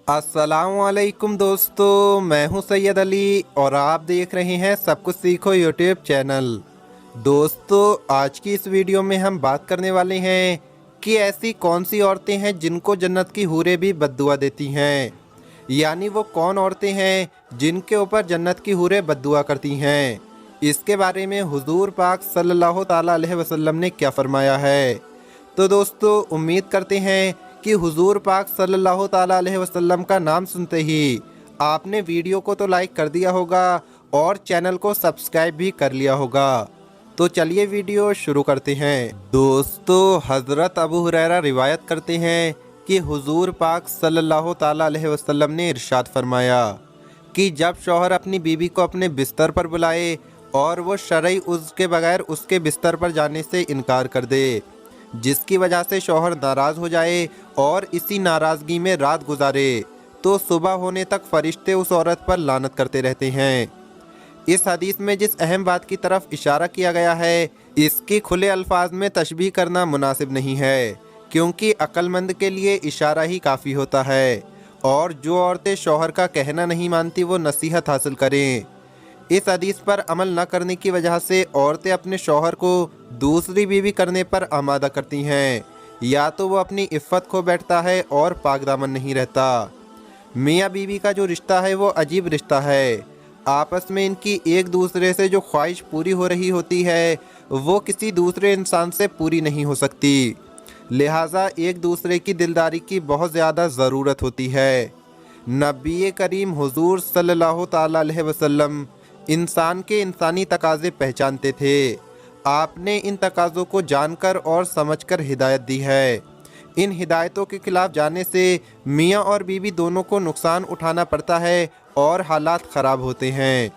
अस्सलामुअलैकुम दोस्तों, मैं हूं सैयद अली और आप देख रहे हैं सब कुछ सीखो यूट्यूब चैनल। दोस्तों, आज की इस वीडियो में हम बात करने वाले हैं कि ऐसी कौन सी औरतें हैं जिनको जन्नत की हूरें भी बद्दुआ देती हैं। यानी वो कौन औरतें हैं जिनके ऊपर जन्नत की हूरें बद्दुआ करती हैं। इसके बारे में हुजूर पाक सल्लल्लाहु ताला अलैहि वसल्लम ने क्या फरमाया है। तो दोस्तों, उम्मीद करते हैं कि हुजूर पाक सल्लल्लाहु ताला अलैहि वसल्लम का नाम सुनते ही आपने वीडियो को तो लाइक कर दिया होगा और चैनल को सब्सक्राइब भी कर लिया होगा। तो चलिए वीडियो शुरू करते हैं। दोस्तों, हज़रत अबू हुरैरा रिवायत करते हैं कि हुजूर पाक सल्लल्लाहु ताला अलैहि वसल्लम ने इरशाद फरमाया कि जब शौहर अपनी बीवी को अपने बिस्तर पर बुलाए और वो शरई उज़्र के बगैर उसके बिस्तर पर जाने से इनकार कर दे, जिसकी वजह से शौहर नाराज़ हो जाए और इसी नाराज़गी में रात गुजारे, तो सुबह होने तक फरिश्ते उस औरत पर लानत करते रहते हैं। इस हदीस में जिस अहम बात की तरफ इशारा किया गया है, इसकी खुले अल्फाज में तशबीह करना मुनासिब नहीं है, क्योंकि अक्लमंद के लिए इशारा ही काफ़ी होता है। और जो औरतें शौहर का कहना नहीं मानती वो नसीहत हासिल करें। इस हदीस पर अमल न करने की वजह से औरतें अपने शौहर को दूसरी बीवी करने पर आमादा करती हैं, या तो वो अपनी इफ़्फ़त खो बैठता है और पाकदामन नहीं रहता। मियाँ बीवी का जो रिश्ता है वो अजीब रिश्ता है। आपस में इनकी एक दूसरे से जो ख्वाहिश पूरी हो रही होती है वो किसी दूसरे इंसान से पूरी नहीं हो सकती। लिहाजा एक दूसरे की दिलदारी की बहुत ज़्यादा ज़रूरत होती है। नबी करीम हुजूर सल्लल्लाहु ताला अलैहि वसल्लम इंसान के इंसानी तकाज़े पहचानते थे। आपने इन तकाज़ों को जानकर और समझकर हिदायत दी है। इन हिदायतों के खिलाफ जाने से मियाँ और बीवी दोनों को नुकसान उठाना पड़ता है और हालात ख़राब होते हैं।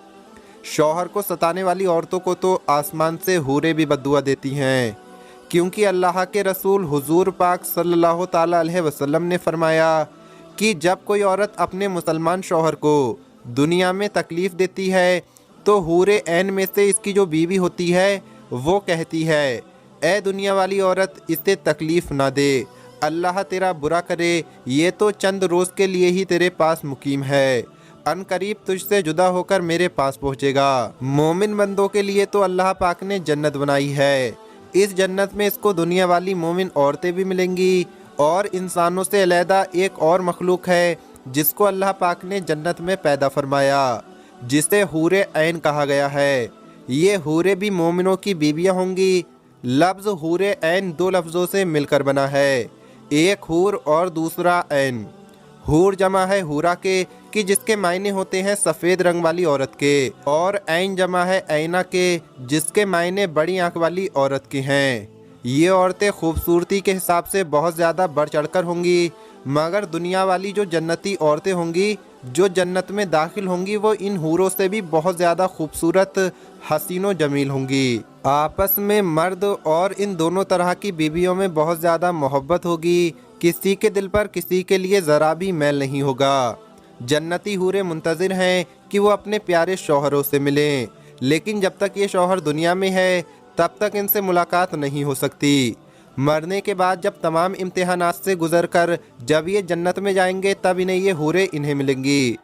शौहर को सताने वाली औरतों को तो आसमान से हूरें भी बद्दुआ देती हैं, क्योंकि अल्लाह के रसूल हुजूर पाक सल्लल्लाहु ताला अलैहि वसल्लम ने फरमाया कि जब कोई औरत अपने मुसलमान शौहर को दुनिया में तकलीफ़ देती है तो हूरे ऐन में से इसकी जो बीवी होती है वो कहती है, ए दुनिया वाली औरत, इससे तकलीफ़ ना दे, अल्लाह तेरा बुरा करे, ये तो चंद रोज़ के लिए ही तेरे पास मुकीम है, अनकरीब तुझसे जुदा होकर मेरे पास पहुँचेगा। मोमिन बंदों के लिए तो अल्लाह पाक ने जन्नत बनाई है। इस जन्नत में इसको दुनिया वाली मोमिन औरतें भी मिलेंगी और इंसानों से अलहदा एक और मखलूक है जिसको अल्लाह पाक ने जन्नत में पैदा फरमाया, जिसे हूरे ऐन कहा गया है। ये हूरे भी मोमिनों की बीवियां होंगी। लफ्ज़ हूरे ऐन दो लफ्ज़ों से मिलकर बना है, एक हूर और दूसरा ऐन। हूर जमा है हूरा के कि जिसके मायने होते हैं सफ़ेद रंग वाली औरत के, और ऐन जमा है ऐना के जिसके मायने बड़ी आंख वाली औरत के हैं। ये औरतें खूबसूरती के हिसाब से बहुत ज़्यादा बढ़ चढ़कर होंगी, मगर दुनिया वाली जो जन्नती औरतें होंगी जो जन्नत में दाखिल होंगी वो इन हूरों से भी बहुत ज़्यादा खूबसूरत, हसीनो जमील होंगी। आपस में मर्द और इन दोनों तरह की बीवियों में बहुत ज़्यादा मोहब्बत होगी। किसी के दिल पर किसी के लिए ज़रा भी मैल नहीं होगा। जन्नती हूरें मुंतज़िर हैं कि वो अपने प्यारे शौहरों से मिलें, लेकिन जब तक ये शौहर दुनिया में है तब तक इनसे मुलाकात नहीं हो सकती। मरने के बाद जब तमाम इम्तिहानात से गुजर कर जब ये जन्नत में जाएंगे तब इन्हें ये हूरें इन्हें मिलेंगी।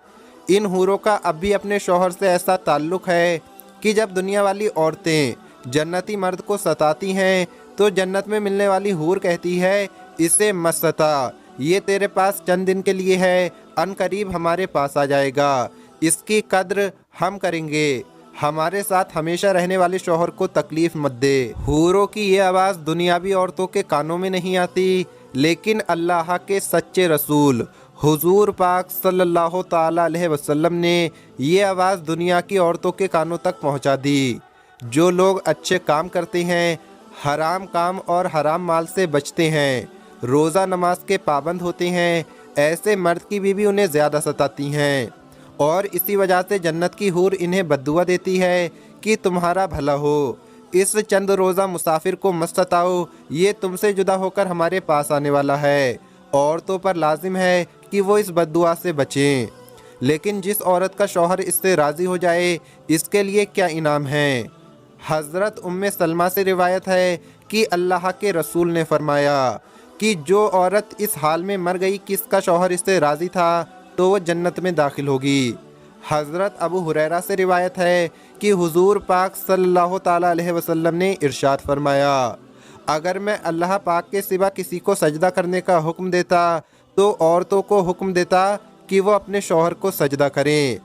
इन हूरों का अब भी अपने शौहर से ऐसा ताल्लुक़ है कि जब दुनिया वाली औरतें जन्नती मर्द को सताती हैं तो जन्नत में मिलने वाली हूर कहती है, इसे मत सता, ये तेरे पास चंद दिन के लिए है, अनकरीब हमारे पास आ जाएगा, इसकी कद्र हम करेंगे, हमारे साथ हमेशा रहने वाले शौहर को तकलीफ़ मत दे। हूरों की ये आवाज़ दुनियावी औरतों के कानों में नहीं आती, लेकिन अल्लाह के सच्चे रसूल हुजूर पाक सल्लल्लाहु ताला अलैहि वसल्लम ने ये आवाज़ दुनिया की औरतों के कानों तक पहुंचा दी। जो लोग अच्छे काम करते हैं, हराम काम और हराम माल से बचते हैं, रोज़ा नमाज के पाबंद होते हैं, ऐसे मर्द की बीवी उन्हें ज़्यादा सताती हैं और इसी वजह से जन्नत की हूर इन्हें बद्दुआ देती है कि तुम्हारा भला हो, इस चंद रोज़ा मुसाफिर को मत सताओ, ये तुमसे जुदा होकर हमारे पास आने वाला है। औरतों पर लाजिम है कि वो इस बद्दुआ से बचें, लेकिन जिस औरत का शौहर इससे राज़ी हो जाए इसके लिए क्या इनाम है। हज़रत उम्मे सलमा से रिवायत है कि अल्लाह के रसूल ने फरमाया कि जो औरत इस हाल में मर गई कि इसका शौहर इससे राज़ी था तो वो जन्नत में दाखिल होगी। हज़रत अबू हुरैरा से रिवायत है कि हुजूर पाक सल्लल्लाहु ताला अलैहि वसल्लम ने इरशाद फरमाया, अगर मैं अल्लाह पाक के सिवा किसी को सजदा करने का हुक्म देता तो औरतों को हुक्म देता कि वो अपने शौहर को सजदा करें।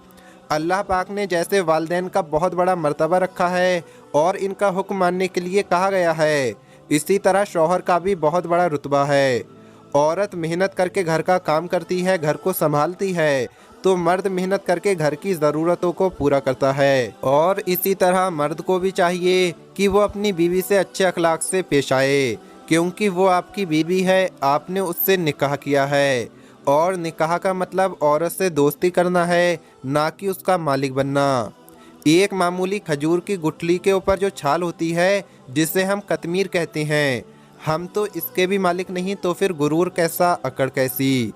अल्लाह पाक ने जैसे वालिदैन का बहुत बड़ा मर्तबा रखा है और इनका हुक्म मानने के लिए कहा गया है, इसी तरह शौहर का भी बहुत बड़ा रुतबा है। औरत मेहनत करके घर का काम करती है, घर को संभालती है, तो मर्द मेहनत करके घर की ज़रूरतों को पूरा करता है। और इसी तरह मर्द को भी चाहिए कि वो अपनी बीवी से अच्छे अखलाक से पेश आए, क्योंकि वो आपकी बीवी है, आपने उससे निकाह किया है। और निकाह का मतलब औरत से दोस्ती करना है, ना कि उसका मालिक बनना। एक मामूली खजूर की गुठली के ऊपर जो छाल होती है, जिसे हम कतमीर कहते हैं, हम तो इसके भी मालिक नहीं, तो फिर गुरूर कैसा, अकड़ कैसी।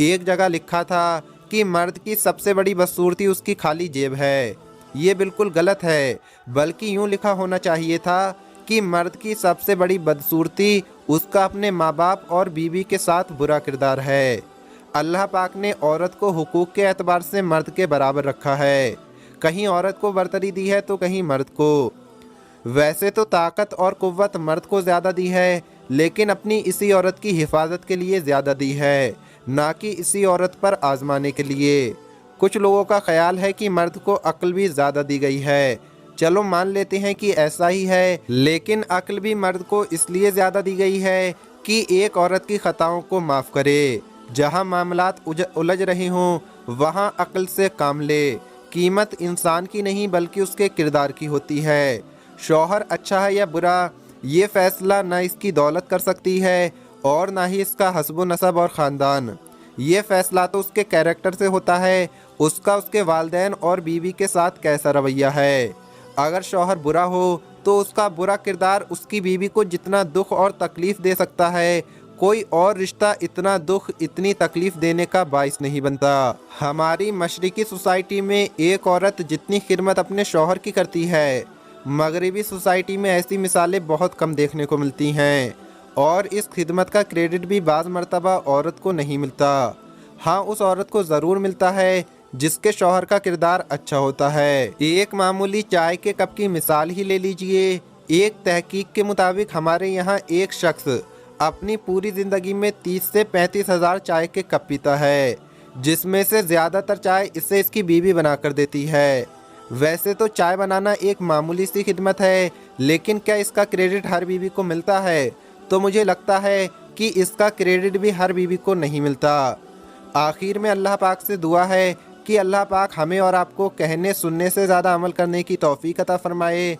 एक जगह लिखा था कि मर्द की सबसे बड़ी बदसूरती उसकी खाली जेब है। ये बिल्कुल गलत है, बल्कि यूँ लिखा होना चाहिए था कि मर्द की सबसे बड़ी बदसूरती उसका अपने माँ बाप और बीवी के साथ बुरा किरदार है। अल्लाह पाक ने औरत को हुकूक के एतबार से मर्द के बराबर रखा है, कहीं औरत को बरतरी दी है तो कहीं मर्द को। वैसे तो ताकत और कुव्वत मर्द को ज़्यादा दी है, लेकिन अपनी इसी औरत की हिफाजत के लिए ज़्यादा दी है, ना कि इसी औरत पर आजमाने के लिए। कुछ लोगों का ख्याल है कि मर्द को अक्ल भी ज़्यादा दी गई है। चलो मान लेते हैं कि ऐसा ही है, लेकिन अक्ल भी मर्द को इसलिए ज़्यादा दी गई है कि एक औरत की ख़ताओं को माफ़ करे। जहाँ मामलात उलझ रहे हों, वहाँ अक्ल से काम ले। कीमत इंसान की नहीं बल्कि उसके किरदार की होती है। शौहर अच्छा है या बुरा, ये फैसला ना इसकी दौलत कर सकती है और ना ही इसका हस्ब नसब और ख़ानदान। ये फैसला तो उसके कैरेक्टर से होता है, उसका उसके वालिदैन और बीवी के साथ कैसा रवैया है। अगर शौहर बुरा हो तो उसका बुरा किरदार उसकी बीवी को जितना दुख और तकलीफ़ दे सकता है, कोई और रिश्ता इतना दुख इतनी तकलीफ़ देने का बाइस नहीं बनता। हमारी मशरिकी सोसाइटी में एक औरत जितनी खिदमत अपने शौहर की करती है, मगरिबी सोसाइटी में ऐसी मिसालें बहुत कम देखने को मिलती हैं। और इस खिदमत का क्रेडिट भी बाज़ मर्तबा औरत को नहीं मिलता। हाँ, उस औरत को ज़रूर मिलता है जिसके शौहर का किरदार अच्छा होता है। एक मामूली चाय के कप की मिसाल ही ले लीजिए। एक तहकीक के मुताबिक हमारे यहाँ एक शख्स अपनी पूरी ज़िंदगी में 30 से 35 हज़ार चाय के कप पीता है, जिसमें से ज़्यादातर चाय इसे इसकी बीवी बना कर देती है। वैसे तो चाय बनाना एक मामूली सी खिदमत है, लेकिन क्या इसका क्रेडिट हर बीवी को मिलता है? तो मुझे लगता है कि इसका क्रेडिट भी हर बीवी को नहीं मिलता। आखिर में अल्लाह पाक से दुआ है कि अल्लाह पाक हमें और आपको कहने सुनने से ज़्यादा अमल करने की तौफीक अता फरमाए।